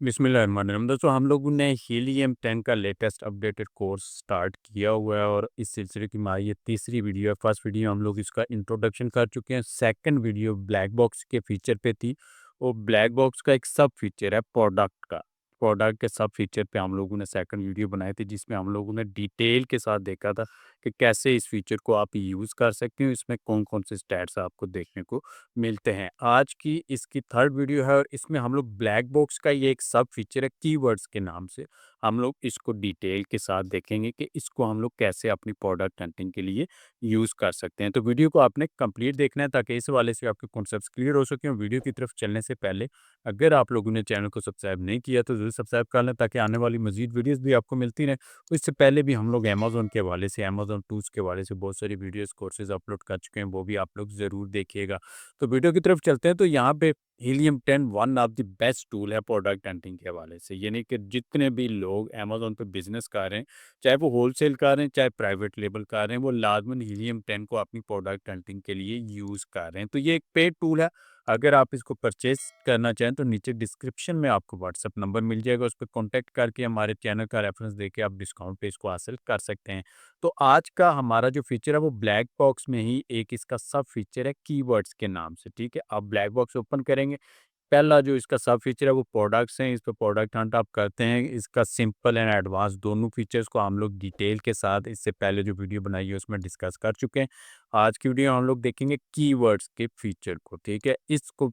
बिस्मिल्लाहिर्रहमानिर्रहीम। दोस्तों हम लोगों ने हीलियम 10 का लेटेस्ट अपडेटेड कोर्स स्टार्ट किया हुआ है और इस सिलसिले की हमारी ये तीसरी वीडियो है। फर्स्ट वीडियो हम लोग इसका इंट्रोडक्शन कर चुके हैं। सेकंड वीडियो ब्लैक बॉक्स के फीचर पे थी और ब्लैक बॉक्स का एक सब फीचर है प्रोडक्ट का। प्रोडक्ट के सब फीचर पे हम लोगों ने सेकंड वीडियो बनाई थी जिसमें हम लोगों ने डिटेल के साथ देखा था कि कैसे इस फीचर को आप यूज़ कर सकते हो, इसमें कौन-कौन से स्टैट्स आपको देखने को मिलते हैं। आज की इसकी थर्ड वीडियो है और इसमें हम लोग ब्लैक बॉक्स का ये एक सब फीचर है कीवर्ड्स के नाम से। हम लोग इसको डिटेल के साथ देखेंगे कि इसको हम लोग कैसे अपनी प्रोडक्ट हंटिंग के लिए यूज़ कर सकते हैं। तो वीडियो को आपने कंप्लीट देखना है ताकि इस हवाले से आपके कॉन्सेप्ट्स क्लियर हो सकें। और वीडियो की तरफ चलने से पहले अगर आप लोगों ने चैनल को सब्सक्राइब नहीं किया तो ज़रूर सब्सक्राइब कर लें ताकि आने वाली मज़ीद वीडियोज़ भी आपको मिलती रहें। तो इससे पहले भी हम लोग अमेज़न के हवाले से, अमेज़न टूल्स के हवाले से बहुत सारी वीडियोज़, कोर्सेज़ अपलोड कर चुके हैं, वो भी आप लोग ज़रूर देखिएगा। तो वीडियो की तरफ चलते हैं। तो यहाँ पे helium 10 one of the best tool है प्रोडक्ट हंटिंग के हवाले से। यानी कि जितने भी लोग अमेज़न पे बिज़नेस कर रहे हैं, चाहे वो होलसेल कर रहे हैं, चाहे प्राइवेट लेबल कर रहे हैं, वो लाज़िमन हीलियम 10 को अपनी प्रोडक्ट हंटिंग के लिए यूज़ कर रहे हैं। तो ये एक पेड टूल है। अगर आप इसको परचेज़ करना चाहें तो नीचे डिस्क्रिप्शन में आपको व्हाट्सएप नंबर मिल जाएगा, उस पे कॉन्टैक्ट करके हमारे चैनल का रेफ़रेंस देके आप डिस्काउंट पे इसको हासिल कर सकते हैं। तो आज का हमारा जो फीचर है वो ब्लैक बॉक्स में ही एक इसका सब फीचर है कीवर्ड्स के नाम से, ठीक है? आप ब्लैक बॉक्स ओपन करेंगे, पहला जो इसका सब फीचर है वो प्रोडक्ट्स हैं, इस पे प्रोडक्ट हंट आप करते हैं। इसका सिंपल एंड एडवांस दोनों फीचर्स को हम लोग डिटेल के साथ इससे पहले जो वीडियो बनाई है उसमें डिस्कस कर चुके हैं। आज की वीडियो में हम लोग देखेंगे कीवर्ड्स के फीचर को, ठीक है? इसको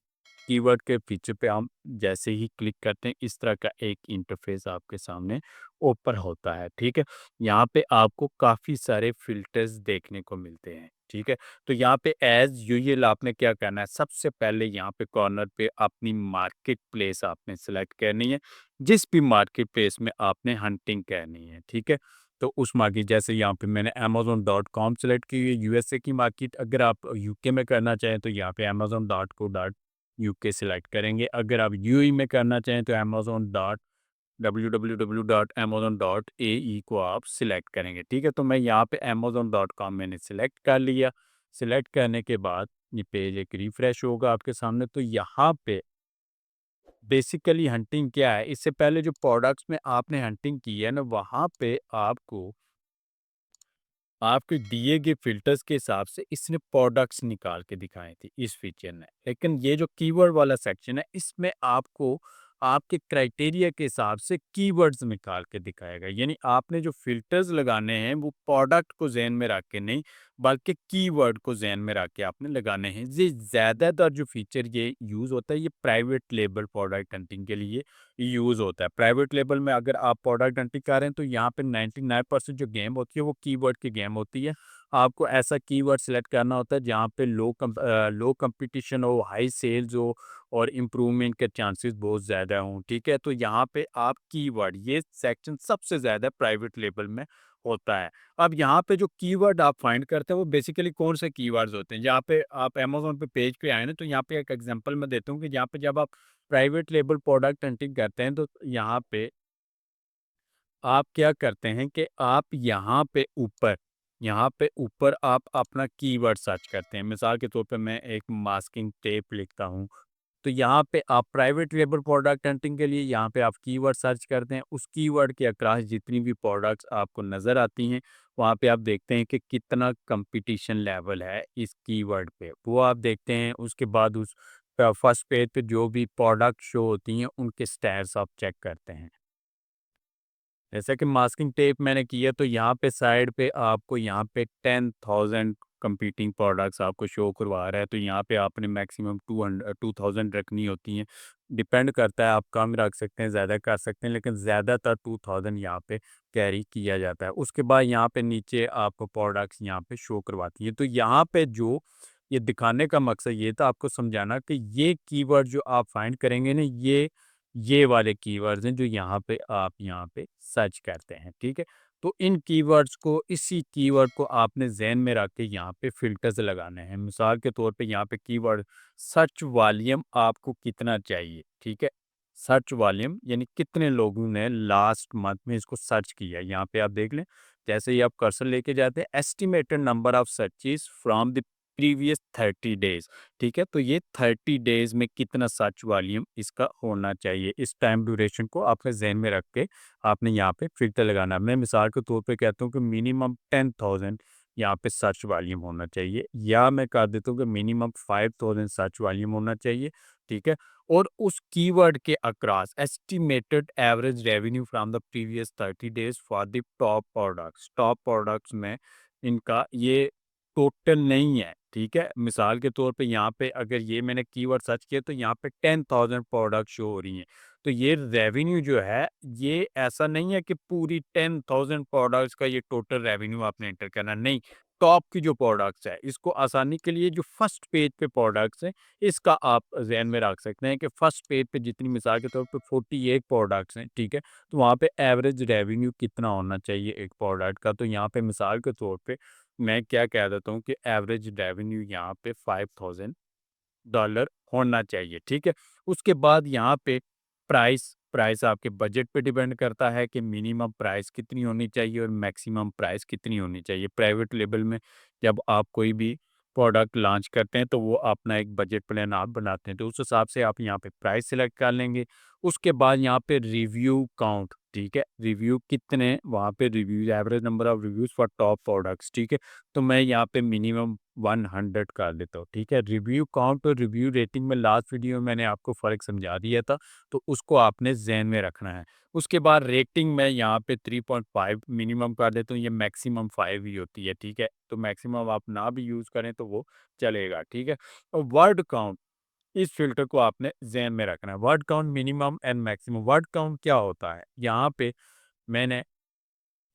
कीवर्ड के फीचर पे हम जैसे ही क्लिक करते हैं इस तरह का एक इंटरफेस आपके सामने ओपन होता है, ठीक है? यहाँ पे आपको काफ़ी सारे फ़िल्टर्स देखने को मिलते हैं, ठीक है? तो यहाँ पे एज़ यूजुअल आपने क्या करना है, सबसे पहले यहाँ पे कॉर्नर पे अपनी मार्केट प्लेस आपने सेलेक्ट करनी है। जिस भी मार्केट प्लेस में आपने हंटिंग करनी है, ठीक है? तो उस मार्केट जैसे यहाँ पे मैंने amazon.com सेलेक्ट की है, यूएसए की मार्केट। अगर आप यूके में करना चाहें तो यहाँ पे amazon.co.uk सेलेक्ट करेंगे। अगर आप यूएई में करना चाहें तो www.amazon.ae को आप सिलेक्ट करेंगे, ठीक है? तो मैं यहाँ पे amazon.com मैंने सिलेक्ट कर लिया। सिलेक्ट करने के बाद ये पेज एक रिफ्रेश होगा आपके सामने। तो यहाँ पे बेसिकली हंटिंग क्या है, इससे पहले जो प्रोडक्ट्स में आपने हंटिंग की है ना, वहाँ पे आपको आपके दिए गए फ़िल्टर्स के हिसाब से इसने प्रोडक्ट्स निकाल के दिखाए थे इस फीचर ने। लेकिन ये जो कीवर्ड वाला सेक्शन है इसमें आपको आपके क्राइटेरिया के हिसाब से कीवर्ड्स निकाल के दिखाएगा। यानी आपने जो फ़िल्टर्स लगाने हैं वो प्रोडक्ट को ज़हन में रख के नहीं, बल्कि कीवर्ड को ज़हन में रख के आपने लगाने हैं। ये ज़्यादातर जो फीचर ये यूज़ होता है ये प्राइवेट लेबल प्रोडक्ट हंटिंग के लिए यूज़ होता है। प्राइवेट लेबल में अगर आप प्रोडक्ट हंटिंग कर रहे हैं तो यहाँ पे 99% जो गेम होती है वो कीवर्ड की गेम होती है। आपको ऐसा कीवर्ड सेलेक्ट करना होता है जहाँ पे लो कंपटीशन हो, हाई सेल्स हो और इम्प्रूवमेंट के चांसेस बहुत ज़्यादा हों, ठीक है? तो यहाँ पे आप कीवर्ड ये सेक्शन सबसे ज़्यादा प्राइवेट लेबल में होता है। अब यहाँ पे जो कीवर्ड आप फाइंड करते हैं वो बेसिकली कौन से कीवर्ड्स होते हैं? यहाँ पे आप अमेज़न पे पेज पे आए ना, तो यहाँ पे एक एग्ज़ाम्पल मैं देता हूँ कि यहाँ पे जब आप प्राइवेट लेबल प्रोडक्ट हंटिंग करते हैं तो यहाँ पे आप क्या करते हैं कि आप यहाँ पे ऊपर आप अपना कीवर्ड सर्च करते हैं। मिसाल के तौर पे मैं एक मास्किंग टेप लिखता हूँ, तो यहाँ पे आप प्राइवेट लेबल प्रोडक्ट हंटिंग के लिए यहाँ पे आप कीवर्ड सर्च करते हैं। उस कीवर्ड के अक्रॉस जितनी भी प्रोडक्ट्स आपको नज़र आती हैं, वहाँ पे आप देखते हैं कि कितना कंपटीशन लेवल है इस कीवर्ड पे, वो आप देखते हैं। उसके बाद उस फर्स्ट पेज पे जो भी प्रोडक्ट शो होती हैं, उनके स्टैट्स आप चेक करते हैं। जैसा कि मास्किंग टेप मैंने किया तो यहाँ पे साइड पे आपको यहाँ पे 10,000 कंपीटिंग प्रोडक्ट्स आपको शो करवा रहा है। तो यहाँ पे आपने मैक्सिमम 2000 रखनी होती हैं। डिपेंड करता है, आप कम रख सकते हैं, ज़्यादा कर सकते हैं, लेकिन ज़्यादातर 2000 यहाँ पे कैरी किया जाता है। उसके बाद यहाँ पे नीचे आपको प्रोडक्ट्स यहाँ पे शो करवाती है। तो यहाँ पे जो ये दिखाने का मकसद ये था आपको समझाना कि ये कीवर्ड जो आप फाइंड करेंगे ना, ये वाले कीवर्ड्स हैं जो यहाँ पे सर्च करते हैं, ठीक है? तो इन कीवर्ड्स को, इसी कीवर्ड को आपने ज़हन में रख के यहाँ पे फ़िल्टर्स लगाने हैं। मिसाल के तौर पे यहाँ पे कीवर्ड सर्च वॉल्यूम आपको कितना चाहिए, ठीक है? सर्च वॉल्यूम यानी कितने लोगों ने लास्ट मंथ में इसको सर्च किया है। यहाँ पे आप देख लें, जैसे ही आप कर्सर लेके जाते हैं, estimated number of searches from the previous 30 days, ठीक है। तो ये 30 डेज में कितना सर्च वॉल्यूम इसका होना चाहिए, इस टाइम ड्यूरेशन को आपने जहन में रख के आपने यहाँ पे फिल्टर लगाना है। मैं मिसाल के तौर पे कहता हूँ कि मिनिमम 10,000 यहाँ पे सर्च वॉल्यूम होना चाहिए, या मैं कर देता हूँ कि मिनिमम 5,000 सर्च वॉल्यूम होना चाहिए, ठीक है। और उस कीवर्ड के across estimated average revenue from the previous 30 days for the top products में इनका ये टोटल नहीं है, ठीक है। मिसाल के तौर पे यहाँ पे अगर ये मैंने कीवर्ड सर्च किया तो यहाँ पे 10,000 प्रोडक्ट शो हो रही हैं। तो ये रेवेन्यू जो है, ये ऐसा नहीं है कि पूरी 10,000 प्रोडक्ट्स का ये टोटल रेवेन्यू आपने एंटर करना, नहीं। टॉप की जो प्रोडक्ट्स है, इसको आसानी के लिए जो फर्स्ट पेज पे प्रोडक्ट्स हैं, इसका आप ज़हन में रख सकते हैं कि फर्स्ट पेज पे जितनी मिसाल के तौर पे 48 प्रोडक्ट्स हैं, ठीक है। तो वहाँ पे एवरेज रेवेन्यू कितना होना चाहिए एक प्रोडक्ट का, तो यहाँ पे मिसाल के तौर पे मैं क्या कह देता हूँ कि एवरेज रेवेन्यू यहाँ पे $5,000 होना चाहिए, ठीक है। उसके बाद यहाँ पे प्राइस प्राइस आपके बजट पे डिपेंड करता है कि मिनिमम प्राइस कितनी होनी चाहिए और मैक्सिमम प्राइस कितनी होनी चाहिए। प्राइवेट लेबल में जब आप कोई भी प्रोडक्ट लॉन्च करते हैं तो वो अपना एक बजट प्लान आप बनाते हैं, तो उस हिसाब से आप यहाँ पे प्राइस सेलेक्ट कर लेंगे। उसके बाद यहाँ पे रिव्यू काउंट, ठीक है। रिव्यू कितने वहाँ पे reviews, average number of reviews for top products, ठीक है। तो मैं यहाँ पे मिनिमम 100 कर देता हूँ, ठीक है। रिव्यू काउंट और रिव्यू रेटिंग में लास्ट वीडियो में मैंने आपको फ़र्क समझा दिया था, तो उसको आपने ज़हन में रखना है। उसके बाद रेटिंग में यहाँ पे 3.5 मिनिमम कर देता हूँ, ये मैक्सिमम 5 ही होती है, ठीक है। तो मैक्सिमम आप ना भी यूज़ करें तो वो चलेगा, ठीक है। और वर्ड काउंट, इस फ़िल्टर को आपने ज़हन में रखना है। Word count minimum and maximum. Word count क्या होता है? यहाँ पे मैंने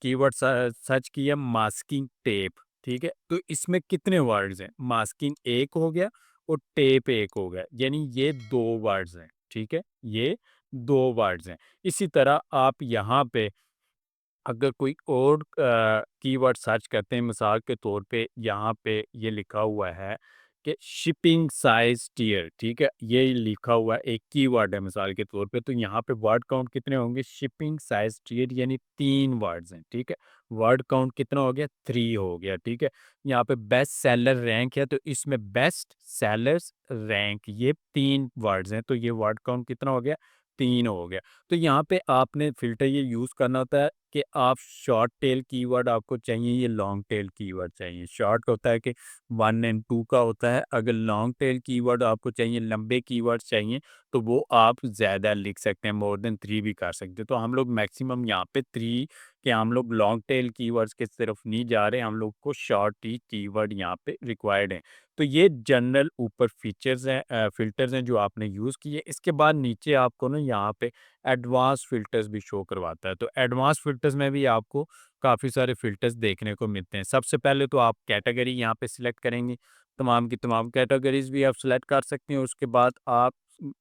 कीवर्ड सर्च किया मास्किंग टेप, ठीक है। तो इसमें कितने वर्ड्स हैं? मास्किंग एक हो गया और टेप एक हो गया, यानी ये 2 वर्ड्स हैं, ठीक है। ये 2 वर्ड्स हैं। इसी तरह आप यहाँ पे अगर कोई और कीवर्ड सर्च करते हैं, मिसाल के तौर पे यहाँ पे ये लिखा हुआ है कि शिपिंग साइज टियर, ठीक है। ये लिखा हुआ है, एक कीवर्ड है मिसाल के तौर पे, तो यहाँ पे वर्ड काउंट कितने होंगे? शिपिंग साइज टियर यानी 3 वर्ड्स हैं, ठीक है। वर्ड काउंट कितना हो गया? 3 हो गया, ठीक है। यहाँ पे बेस्ट सेलर रैंक है, तो इसमें बेस्ट सेलर्स रैंक ये 3 वर्ड्स हैं, तो ये वर्ड काउंट कितना हो गया? 3 हो गया। तो यहाँ पे आपने फ़िल्टर ये यूज़ करना होता है कि आप शॉर्ट टेल कीवर्ड आपको चाहिए, ये लॉन्ग टेल कीवर्ड चाहिए। शॉर्ट होता है कि 1 एंड 2 का होता है, अगर लॉन्ग टेल कीवर्ड आपको चाहिए, लंबे कीवर्ड्स चाहिए, तो वो आप ज़्यादा लिख सकते हैं, मोर देन 3 भी कर सकते हैं। तो हम लोग मैक्सिमम यहाँ पे 3 कि हम लोग लॉन्ग टेल कीवर्ड्स की तरफ नहीं जा रहे हैं, हम लोग को शॉर्ट ही कीवर्ड यहाँ पे रिक्वायर्ड हैं। तो ये जनरल ऊपर फीचर्स हैं, फ़िल्टर्स हैं जो आपने यूज़ किए। इसके बाद नीचे आपको ना यहाँ पे एडवांस फ़िल्टर्स भी शो करवाता है। तो एडवांस फ़िल्टर्स में भी आपको काफ़ी सारे फ़िल्टर्स देखने को मिलते हैं। सबसे पहले तो आप कैटेगरी यहाँ पे सिलेक्ट करेंगे, तमाम की तमाम कैटेगरीज़ भी आप सिलेक्ट कर सकते हैं। उसके बाद आप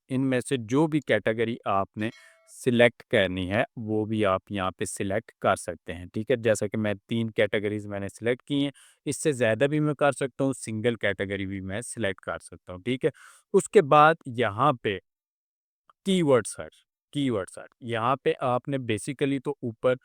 इनमें से जो भी कैटेगरी आपने सिलेक्ट करनी है, वो भी आप यहाँ पे सिलेक्ट कर सकते हैं, ठीक है। जैसा कि मैं 3 कैटेगरीज़ मैंने सिलेक्ट की हैं, इससे ज़्यादा भी मैं कर सकता हूँ, सिंगल कैटेगरी भी मैं सिलेक्ट कर सकता हूँ, ठीक है। उसके बाद यहाँ पे कीवर्ड सर्च यहाँ पे आपने बेसिकली तो ऊपर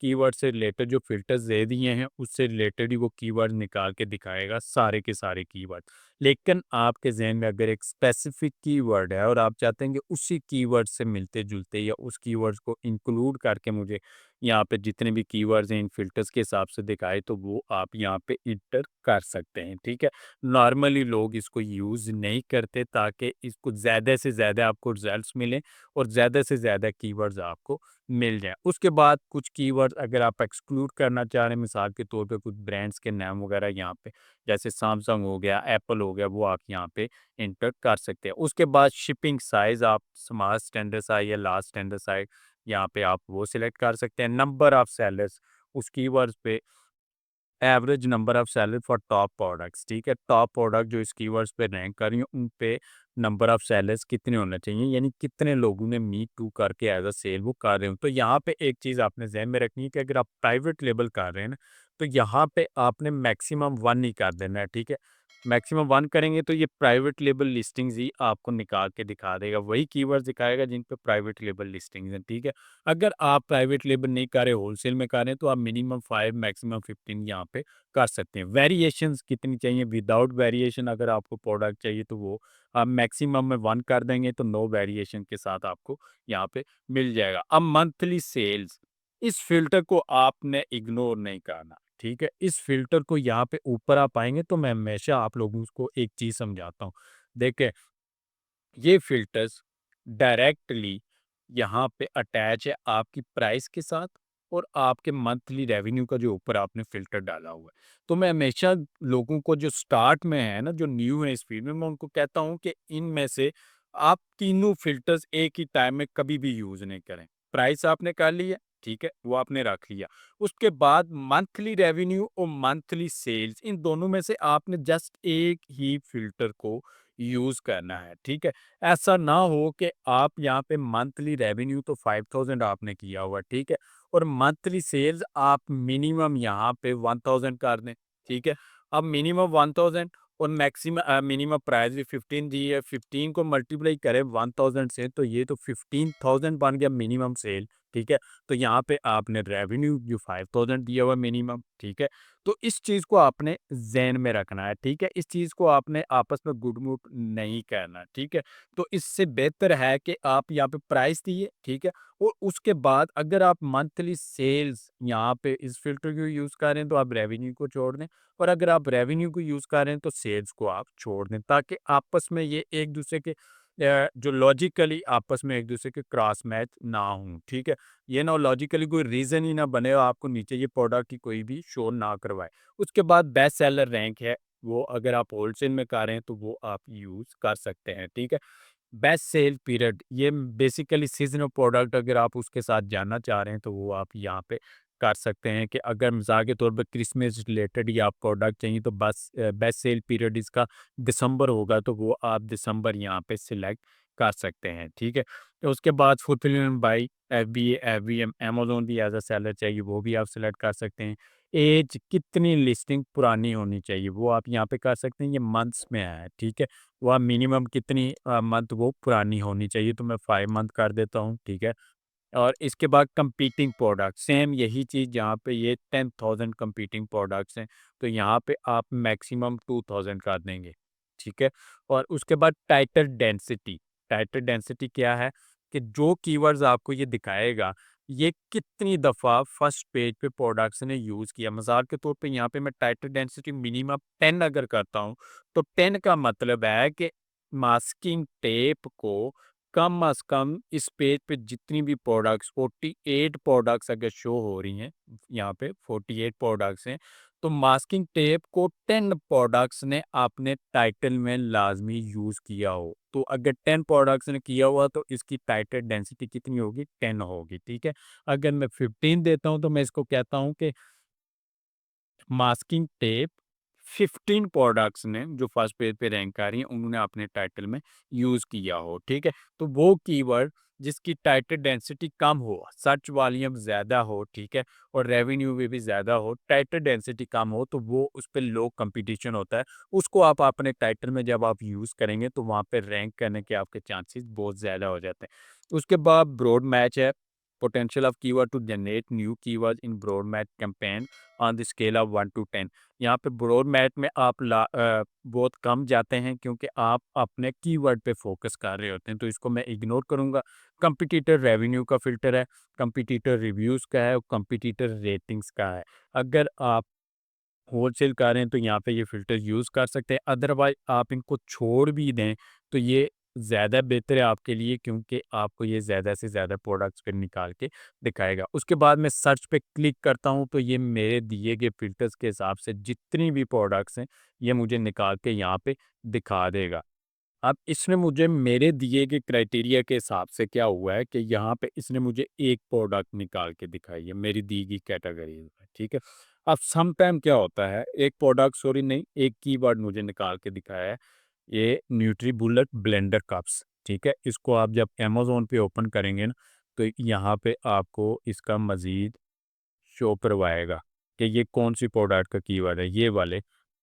कीवर्ड से रिलेटेड जो फ़िल्टर्स दे दिए हैं, उससे रिलेटेड ही वो कीवर्ड निकाल के दिखाएगा, सारे के सारे कीवर्ड। लेकिन आपके ज़हन में अगर एक स्पेसिफ़िक कीवर्ड है और आप चाहते हैं कि उसी कीवर्ड से मिलते-जुलते या उस कीवर्ड्स को इंक्लूड करके मुझे यहाँ पे जितने भी कीवर्ड्स हैं इन फ़िल्टर्स के हिसाब से दिखाए, तो वो आप यहाँ पे एंटर कर सकते हैं, ठीक है। नॉर्मली लोग इसको यूज़ नहीं करते ताकि इसको ज़्यादा से ज़्यादा आपको रिज़ल्ट्स मिलें और ज़्यादा से ज़्यादा कीवर्ड्स आपको मिल जाएँ। उसके बाद कुछ कीवर्ड्स अगर आप एक्सक्लूड करना चाह रहे हैं, मिसाल के तौर पे कुछ ब्रांड्स के नाम वगैरह यहाँ पे जैसे सैमसंग हो गया, एप्पल हो गया, वो आप यहाँ पे एंटर कर सकते हैं। उसके बाद शिपिंग साइज़ आप स्मॉल स्टैंडर्ड साइज़ या लार्ज स्टैंडर्ड साइज़ यहाँ पे आप वो सिलेक्ट कर सकते हैं। नंबर ऑफ सेलर्स उस कीवर्ड्स पे average number of seller for top products, ठीक है। टॉप प्रोडक्ट जो इस कीवर्ड्स पे रैंक कर रही हैं, उन पे नंबर ऑफ सेलर्स कितने होने चाहिए, यानी कितने लोगों ने मी टू करके एज अ सेल वो कर रहे हो। तो यहाँ पे एक चीज़ आपने ज़हन में रखनी है कि अगर आप प्राइवेट लेबल कर रहे हैं ना, तो यहाँ पे आपने मैक्सिमम 1 ही कर देना है, ठीक है? मैक्सिमम 1 करेंगे तो ये प्राइवेट लेबल लिस्टिंग्स ही आपको निकाल के दिखा देगा, वही कीवर्ड्स दिखाएगा जिन पे प्राइवेट लेबल लिस्टिंग्स हैं, ठीक है? अगर आप प्राइवेट लेबल नहीं कर रहे, होलसेल में कर रहे हैं, तो आप मिनिमम 5 मैक्सिमम 15 यहाँ पे कर सकते हैं। वेरिएशंस कितनी चाहिए? विदाउट वेरिएशन अगर आपको प्रोडक्ट चाहिए तो वो आप मैक्सिमम में 1 कर देंगे तो नो वेरिएशन के साथ आपको यहाँ पे मिल जाएगा। अब मंथली सेल्स, इस फ़िल्टर को आपने इग्नोर नहीं करना, ठीक है? इस फ़िल्टर को यहाँ पे ऊपर आप आएँगे तो मैं हमेशा आप लोगों को एक चीज़ समझाता हूँ। देखिए, ये फ़िल्टर्स डायरेक्टली यहाँ पे अटैच है आपकी प्राइस के साथ और आपके मंथली रेवेन्यू का जो ऊपर आपने फ़िल्टर डाला हुआ है। तो मैं हमेशा लोगों को जो स्टार्ट में है ना, जो न्यू है इस फ़ील्ड में, मैं उनको कहता हूँ कि इनमें से आप तीनों फ़िल्टर्स एक ही टाइम में कभी भी यूज़ नहीं करें। प्राइस आपने कर ली है, ठीक है? वो आपने रख लिया। उसके बाद मंथली रेवेन्यू और मंथली सेल्स, इन दोनों में से आपने जस्ट एक ही फ़िल्टर को यूज़ करना है, ठीक है? ऐसा ना हो कि आप यहाँ पे मंथली रेवेन्यू तो 5000 आपने किया हुआ है, ठीक है? और मंथली सेल्स आप मिनिमम यहाँ पे 1000 कर दें, ठीक है? अब मिनिमम 1000 और मिनिमम प्राइस भी 15 दी है, 15 को मल्टीप्लाई करें 1000 से तो ये तो 15000 बन गया मिनिमम सेल, ठीक है? तो यहाँ पे आपने रेवेन्यू जो 5000 दिया हुआ मिनिमम, ठीक है? तो इस चीज़ को आपने ज़हन में रखना है, ठीक है? इस चीज़ को आपने आपस में गुड-मुड नहीं करना, ठीक है? तो इससे बेहतर है कि आप यहाँ पे प्राइस दिए, ठीक है? और उसके बाद अगर आप मंथली सेल्स यहाँ पे इस फ़िल्टर को यूज़ कर रहे हैं, तो आप रेवेन्यू को छोड़ दें और अगर आप रेवेन्यू को यूज़ कर रहे हैं, तो सेल्स को आप छोड़ दें ताकि आपस में ये एक-दूसरे के जो लॉजिकली आपस में एक-दूसरे के क्रॉस मैच ना हों, ठीक है? ये ना हो लॉजिकली कोई रीज़न ही ना बने और आपको नीचे ये प्रोडक्ट की कोई भी शो ना करवाए। उसके बाद बेस्ट सेलर रैंक है, वो अगर आप होलसेल में कर रहे हैं तो वो आप यूज़ कर सकते हैं, ठीक है? बेस्ट सेल पीरियड, ये बेसिकली सीज़नल प्रोडक्ट अगर आप उसके साथ जानना चाह रहे हैं तो वो आप यहाँ पे कर सकते हैं कि अगर मिसाल के तौर पे क्रिसमस रिलेटेड या आप प्रोडक्ट चाहिए तो बस बेस्ट सेल पीरियड इसका दिसंबर होगा तो वो आप दिसंबर यहाँ पे सिलेक्ट कर सकते हैं, ठीक है? तो उसके बाद fulfilment bye FBA, FBM, Amazon भी एज़ अ सेलर चाहिए वो भी आप सिलेक्ट कर सकते हैं। ऐज कितनी लिस्टिंग पुरानी होनी चाहिए वो आप यहाँ पे कर सकते हैं, ये मंथ्स में है, ठीक है? वो आप मिनिमम कितनी मंथ वो पुरानी होनी चाहिए तो मैं 5 मंथ कर देता हूँ, ठीक है? और इसके बाद कंपीटिंग प्रोडक्ट सेम यही चीज़ जहाँ पे ये 10,000 कंपीटिंग प्रोडक्ट्स हैं, तो यहाँ पे आप मैक्सिमम 2000 कर देंगे, ठीक है? और उसके बाद टाइटल डेंसिटी क्या है कि जो कीवर्ड्स आपको ये दिखाएगा, ये कितनी दफ़ा फर्स्ट पेज पे प्रोडक्ट्स ने यूज़ किया। मिसाल के तौर पे यहाँ पे मैं टाइटल डेंसिटी मिनिमम 10 अगर करता हूँ, तो 10 का मतलब है कि मास्किंग टेप को कम से कम इस पेज पे जितनी भी प्रोडक्ट्स 48 प्रोडक्ट्स अगर शो हो रही हैं, यहाँ पे 48 प्रोडक्ट्स हैं, तो मास्किंग टेप को 10 प्रोडक्ट्स ने आपने टाइटल में लाज़मी यूज़ किया हो। तो अगर 10 प्रोडक्ट्स ने किया हुआ तो इसकी टाइटल डेंसिटी कितनी होगी? 10 होगी, ठीक है? अगर मैं 15 देता हूँ तो मैं इसको कहता हूँ कि मास्किंग टेप 15 प्रोडक्ट्स ने जो फर्स्ट पेज पे रैंक कर रही हैं उन्होंने अपने टाइटल में यूज़ किया हो, ठीक है? तो वो कीवर्ड जिसकी टाइटल डेंसिटी कम हो, सर्च वॉल्यूम ज़्यादा हो, ठीक है? और रेवेन्यू में भी ज़्यादा हो, टाइटल डेंसिटी कम हो तो वो उस पे लो कंपटीशन होता है। उसको आप अपने टाइटल में जब आप यूज़ करेंगे तो वहाँ पे रैंक करने के आपके चांसेस बहुत ज़्यादा हो जाते हैं। उसके बाद ब्रॉड मैच है, potential of keyword to generate new keyword in broad match campaign on the scale of 1 to 10। यहाँ पे ब्रॉड मैच में आप बहुत कम जाते हैं क्योंकि आप अपने कीवर्ड पे फोकस कर रहे होते हैं, तो इसको मैं इग्नोर करूँगा। कंपटीटर रेवेन्यू का फ़िल्टर है, कंपटीटर रिव्यूज़ का है और कंपटीटर रेटिंग्स का है। अगर आप होलसेल कर रहे हैं तो यहाँ पे ये फ़िल्टर यूज़ कर सकते हैं, अदरवाइज़ आप इनको छोड़ भी दें तो ये ज़्यादा बेहतर है आपके लिए क्योंकि आपको ये ज़्यादा से ज़्यादा प्रोडक्ट्स फिर निकाल के दिखाएगा। उसके बाद मैं सर्च पे क्लिक करता हूँ तो ये मेरे दिए गए फ़िल्टर्स के हिसाब से जितनी भी प्रोडक्ट्स हैं, ये मुझे निकाल के यहाँ पे दिखा देगा। अब इसने मुझे मेरे दिए गए क्राइटेरिया के हिसाब से क्या हुआ है कि यहाँ पे इसने मुझे एक प्रोडक्ट निकाल के दिखाई है मेरी दी गई कैटेगरी में, ठीक है? अब सम टाइम क्या होता है, एक प्रोडक्ट सॉरी नहीं, एक कीवर्ड मुझे निकाल के दिखाया है, ये न्यूट्रीबुलेट ब्लेंडर कप्स, ठीक है? इसको आप जब अमेज़न पे ओपन करेंगे ना, तो यहाँ पे आपको इसका मज़ीद शो करवाएगा, कि ये कौन सी प्रोडक्ट का कीवर्ड है, ये वाले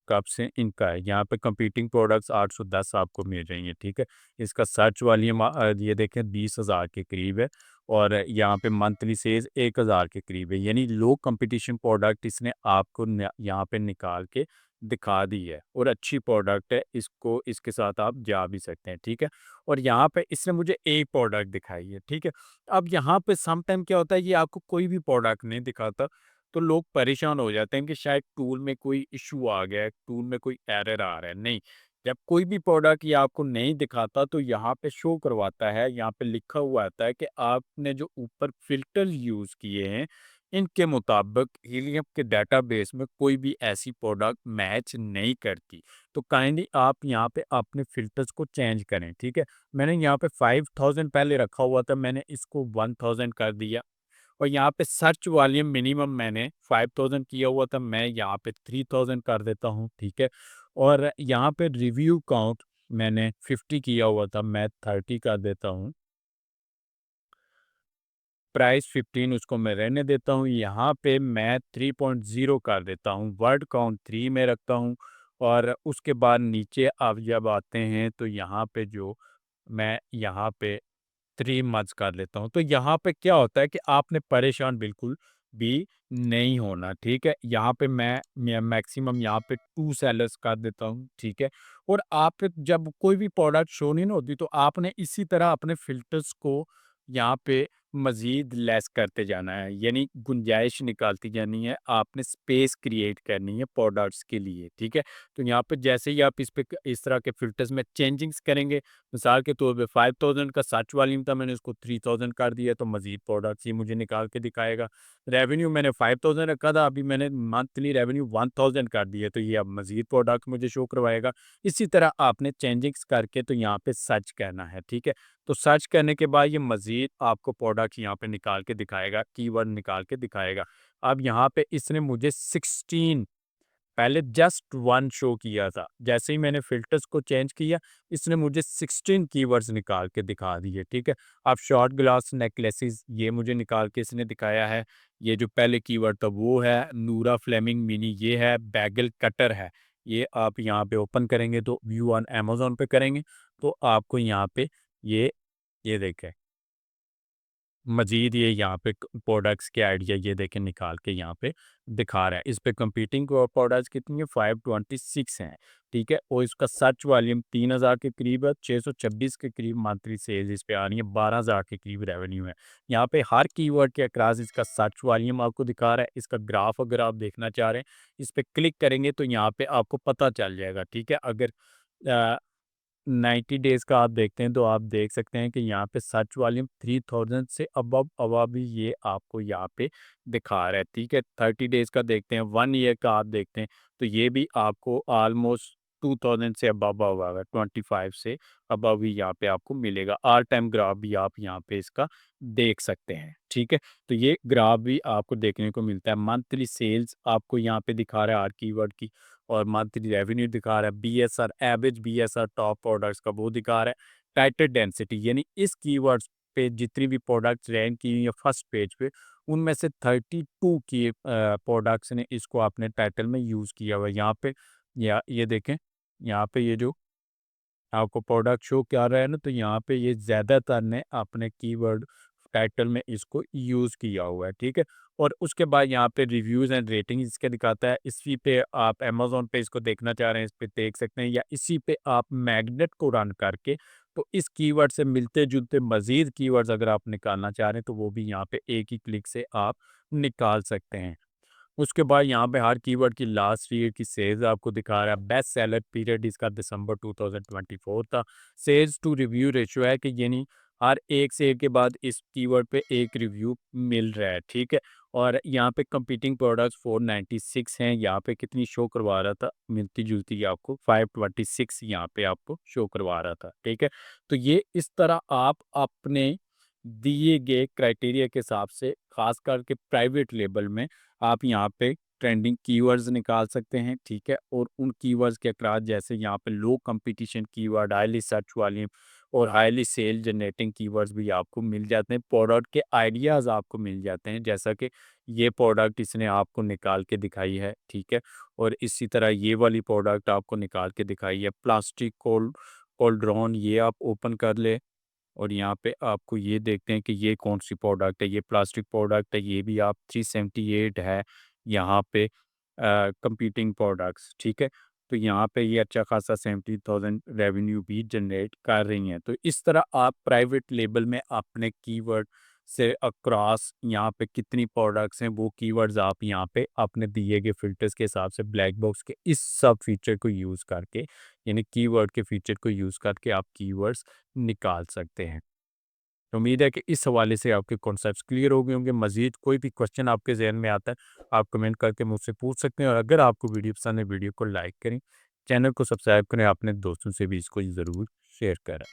कब से इनका है। यहाँ पे कंपीटिंग प्रोडक्ट्स 810 आपको मिल रही हैं, ठीक है। इसका सर्च वॉल्यूम ये देखें 20,000 के करीब है और यहाँ पे मंथली सेल्स 1,000 के करीब है, यानी लो कंपटीशन प्रोडक्ट इसने आपको यहाँ पे निकाल के दिखा दी है और अच्छी प्रोडक्ट है, इसको इसके साथ आप जा भी सकते हैं, ठीक है। और यहाँ पे इसने मुझे एक प्रोडक्ट दिखाई है, ठीक है। अब यहाँ पे सम टाइम क्या होता है, ये आपको कोई भी प्रोडक्ट नहीं दिखाता तो लोग परेशान हो जाते हैं कि शायद टूल में कोई इशू आ गया है, टूल में कोई एरर आ रहा है। नहीं, जब कोई भी प्रोडक्ट ये आपको नहीं दिखाता तो यहाँ पे शो करवाता है, यहाँ पे लिखा हुआ आता है कि आपने जो ऊपर फिल्टर यूज़ किए हैं इनके मुताबिक हीलियम के डेटाबेस में कोई भी ऐसी प्रोडक्ट मैच नहीं करती। तो काइंडली आप यहाँ पे अपने फ़िल्टर्स को चेंज करें, ठीक है। मैंने यहाँ पे 5000 पहले रखा हुआ था, मैंने इसको 1000 कर दिया और यहाँ पे सर्च वॉल्यूम मिनिमम मैंने 5000 किया हुआ था, मैं यहाँ पे 3000 कर देता हूँ, ठीक है। और यहाँ पे रिव्यू काउंट मैंने 50 किया हुआ था, मैं 30 कर देता हूँ। प्राइस 15 उसको मैं रहने देता हूँ। यहाँ पे मैं 3.0 कर देता हूँ, वर्ड काउंट 3 में रखता हूँ और उसके बाद नीचे आप जब आते हैं तो यहाँ पे जो मैं यहाँ पे 3 मंथ्स कर लेता हूँ। तो यहाँ पे क्या होता है कि आपने परेशान बिल्कुल भी नहीं होना, ठीक है। यहाँ पे मैं मैक्सिमम यहाँ पे 2 सेलर्स कर देता हूँ, ठीक है। और आप जब कोई भी प्रोडक्ट शो नहीं ना होती तो आपने इसी तरह अपने फ़िल्टर्स को यहाँ पे मज़ीद लेस करते जाना है, यानी गुंजाइश निकालती जानी है, आपने स्पेस क्रिएट करनी है प्रोडक्ट्स के लिए, ठीक है। तो यहाँ पे जैसे ही आप इस तरह के फ़िल्टर्स में चेंजिंग्स करेंगे, मिसाल के तौर पे 5000 का सर्च वॉल्यूम था, मैंने उसको 3000 कर दिया तो मज़ीद प्रोडक्ट्स ये मुझे निकाल के दिखाएगा। रेवेन्यू मैंने 5000 रखा था, अभी मैंने मंथली रेवेन्यू 1000 कर दिया तो ये अब मज़ीद प्रोडक्ट मुझे शो करवाएगा। इसी तरह आपने चेंजिंग्स करके तो यहाँ पे सर्च करना है, ठीक है। तो सर्च करने के बाद ये मज़ीद आपको प्रोडक्ट यहाँ पे निकाल के दिखाएगा, कीवर्ड निकाल के दिखाएगा। अब यहाँ पे इसने मुझे 16 पहले जस्ट 1 शो किया था। जैसे ही मैंने फ़िल्टर्स को चेंज किया, इसने मुझे 16 कीवर्ड्स निकाल के दिखा दिए, ठीक है। अब शॉर्ट ग्लास नेकलेसेस ये मुझे निकाल के इसने दिखाया है। ये जो पहले कीवर्ड था वो है, नूरा फ्लेमिंग मिनी ये है, बैगल कटर है। ये आप यहाँ पे ओपन करेंगे तो व्यू ऑन अमेज़न पे करेंगे, तो आपको यहाँ पे ये देखें मज़ीद ये यहाँ पे प्रोडक्ट्स के आइडिया ये देखें निकाल के यहाँ पे दिखा रहा है। इस पे कंपीटिंग प्रोडक्ट्स कितनी है 526 हैं, ठीक है। और इसका सर्च वॉल्यूम 3000 के करीब है, 626 के करीब मंथली सेल्स इस पे आ रही है, 12000 के करीब रेवेन्यू है। यहाँ पे हर कीवर्ड के अक्रॉस इसका सर्च वॉल्यूम आपको दिखा रहा है। इसका ग्राफ अगर आप देखना चाह रहे हैं, इस पे क्लिक करेंगे तो यहाँ पे आपको पता चल जाएगा, ठीक है। अगर 90 डेज़ का आप देखते हैं तो आप देख सकते हैं कि यहाँ पे सर्च वॉल्यूम 3000 से अबव भी ये आपको यहाँ पे दिखा रहा है, ठीक है। 30 डेज़ का देखते हैं, 1 ईयर का आप देखते हैं तो ये भी आपको ऑलमोस्ट 2000 से अबव आएगा, 25 से अबव भी यहाँ पे आपको मिलेगा। ऑल टाइम ग्राफ भी आप यहाँ पे इसका देख सकते हैं, ठीक है। तो ये ग्राफ भी आपको देखने को मिलता है। मंथली सेल्स आपको यहाँ पे दिखा रहा है हर कीवर्ड की और मंथली रेवेन्यू दिखा रहा है, BSR average BSR top products का वो दिखा रहा है, टाइटल डेंसिटी यानी इस कीवर्ड्स पे जितनी भी प्रोडक्ट्स रैंक की हुई है फर्स्ट पेज पे उनमें से 32 की प्रोडक्ट्स ने इसको अपने टाइटल में यूज़ किया हुआ है। यहाँ पे या ये देखें, यहाँ पे ये जो आपको प्रोडक्ट शो क्या रहा है ना, तो यहाँ पे ये ज़्यादातर ने अपने कीवर्ड टाइटल में इसको यूज़ किया हुआ है, ठीक है। और उसके बाद यहाँ पे रिव्यूज़ एंड रेटिंग इसके दिखाता है। इसी पे आप अमेज़न पे इसको देखना चाह रहे हैं, इस पे देख सकते हैं, या इसी पे आप मैग्नेट को रन करके तो इस कीवर्ड से मिलते-जुलते मज़ीद कीवर्ड्स अगर आप निकालना चाह रहे हैं, तो वो भी यहाँ पे एक ही क्लिक से आप निकाल सकते हैं। उसके बाद यहाँ पे हर कीवर्ड की लास्ट ईयर की सेल्स आपको दिखा रहा है। बेस्ट सेलर पीरियड इसका दिसंबर 2024 था। सेल्स टू रिव्यू रेशियो है कि यानी हर एक सेल के बाद इस कीवर्ड पे एक रिव्यू मिल रहा है, ठीक है। और यहाँ पे कंपीटिंग प्रोडक्ट्स 496 हैं, यहाँ पे कितनी शो करवा रहा था मिलती जुलती आपको 526 यहाँ पे आपको शो करवा रहा था, ठीक है। तो ये इस तरह आप अपने दिए गए क्राइटेरिया के हिसाब से खास करके प्राइवेट लेबल में आप यहाँ पे ट्रेंडिंग कीवर्ड्स निकाल सकते हैं, ठीक है। और उन कीवर्ड्स के अक्रॉस जैसे यहाँ पे low competition keyword, highly search volume और हाईली सेल जनरेटिंग कीवर्ड्स भी आपको मिल जाते हैं। प्रोडक्ट के आइडियाज़ आपको मिल जाते हैं, जैसा कि ये प्रोडक्ट इसने आपको निकाल के दिखाई है, ठीक है? और इसी तरह ये वाली प्रोडक्ट आपको निकाल के दिखाई है। प्लास्टिक कोल्ड्रॉन, ये आप ओपन कर ले और यहाँ पे आपको ये देखते हैं कि ये कौन-सी प्रोडक्ट है। ये प्लास्टिक प्रोडक्ट है, ये भी आप 378 है यहाँ पे कंपीटिंग प्रोडक्ट्स, ठीक है? तो यहाँ पे ये अच्छा खासा 70,000 रेवेन्यू भी जनरेट कर रही हैं। तो इस तरह आप प्राइवेट लेबल में अपने कीवर्ड से अक्रॉस यहाँ पे कितनी प्रोडक्ट्स हैं, वो कीवर्ड्स आप यहाँ पे अपने दिए गए फ़िल्टर्स के हिसाब से ब्लैक बॉक्स के इस सब फीचर को यूज़ करके, यानी कीवर्ड के फीचर को यूज़ करके आप कीवर्ड्स निकाल सकते हैं। तो उम्मीद है कि इस हवाले से आपके कॉन्सेप्ट्स क्लियर हो गए होंगे। मज़ीद कोई भी क्वेश्चन आपके ज़हन में आता है, आप कमेंट करके मुझसे पूछ सकते हैं और अगर आपको वीडियो पसंद है, वीडियो को लाइक करें, चैनल को सब्सक्राइब करें, अपने दोस्तों से भी इसको ज़रूर शेयर करें।